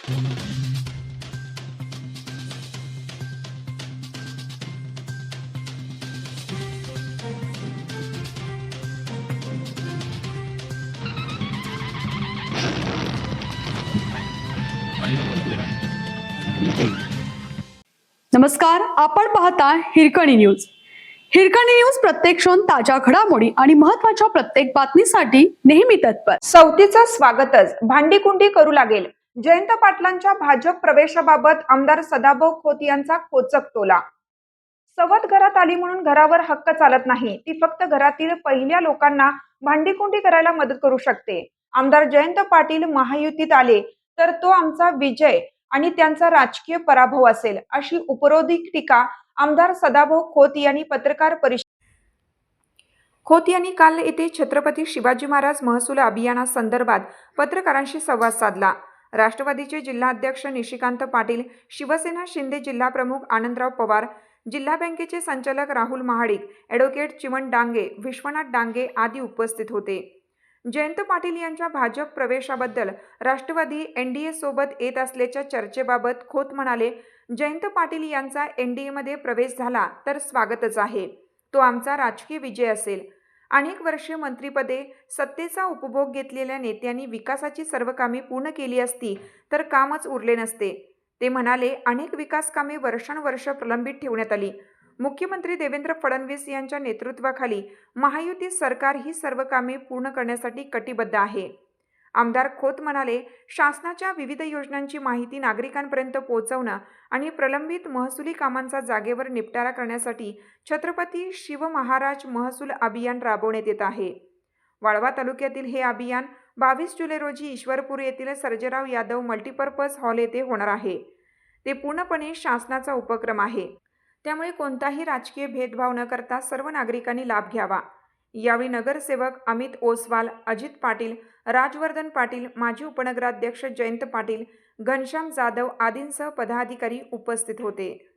नमस्कार, आपण पाहता हिरकणी न्यूज. हिरकणी न्यूज प्रत्येक क्षण ताज्या घडामोडी आणि महत्त्वाच्या प्रत्येक बातमीसाठी नेहमी तत्पर. सवतीचं स्वागतच भांडीकुंडी करू लागेल. जयंत पाटलांच्या भाजप प्रवेशाबाबत आमदार सदाभाऊ खोत यांचा खोचक टोला. सवत घरात आली म्हणून घरावर हक्क चालत नाही, ती फक्त घरातील पहिल्या लोकांना भांडीकुंडी करायला मदत करू शकते. आमदार जयंत पाटील महायुतीत आले तर तो आमचा विजय आणि त्यांचा राजकीय पराभव असेल, अशी उपरोधिक टीका आमदार सदाभाऊ खोत यांनी पत्रकार खोत यांनी काल येथे छत्रपती शिवाजी महाराज महसूल अभियानासंदर्भात पत्रकारांशी संवाद साधला. राष्ट्रवादीचे जिल्हाध्यक्ष निशिकांत पाटील, शिवसेना शिंदे जिल्हाप्रमुख आनंदराव पवार, जिल्हा बँकेचे संचालक राहुल महाडिक, ॲडव्होकेट चिमण डांगे, विश्वनाथ डांगे आदी उपस्थित होते. जयंत पाटील यांच्या भाजप प्रवेशाबद्दल राष्ट्रवादी एनडीए सोबत येत असल्याच्या चर्चेबाबत खोत म्हणाले, जयंत पाटील यांचा एनडीएमध्ये प्रवेश झाला तर स्वागतच आहे. तो आमचा राजकीय विजय असेल. अनेक वर्षे मंत्रिपदे, सत्तेचा उपभोग घेतलेल्या नेत्यांनी विकासाची सर्व कामे पूर्ण केली असती तर कामच उरले नसते. ते म्हणाले, अनेक विकास कामे वर्षानुवर्ष प्रलंबित ठेवण्यात आली. मुख्यमंत्री देवेंद्र फडणवीस यांच्या नेतृत्वाखाली महायुती सरकार ही सर्व कामे पूर्ण करण्यासाठी कटिबद्ध आहे. आमदार खोत म्हणाले, शासनाच्या विविध योजनांची माहिती नागरिकांपर्यंत पोहोचवणं आणि प्रलंबित महसुली कामांचा जागेवर निपटारा करण्यासाठी छत्रपती शिव महाराज महसूल अभियान राबवण्यात येत आहे. वाळवा तालुक्यातील हे अभियान 22 जुलै रोजी ईश्वरपूर येथील सर्जेराव यादव मल्टीपर्पज हॉल येथे होणार आहे. ते पूर्णपणे शासनाचा उपक्रम आहे. त्यामुळे कोणताही राजकीय भेदभाव न करता सर्व नागरिकांनी लाभ घ्यावा. यावेळी नगरसेवक अमित ओसवाल, अजित पाटील, राजवर्धन पाटील, माजी उपनगराध्यक्ष जयंत पाटील, घनश्याम जाधव आदींसह पदाधिकारी उपस्थित होते.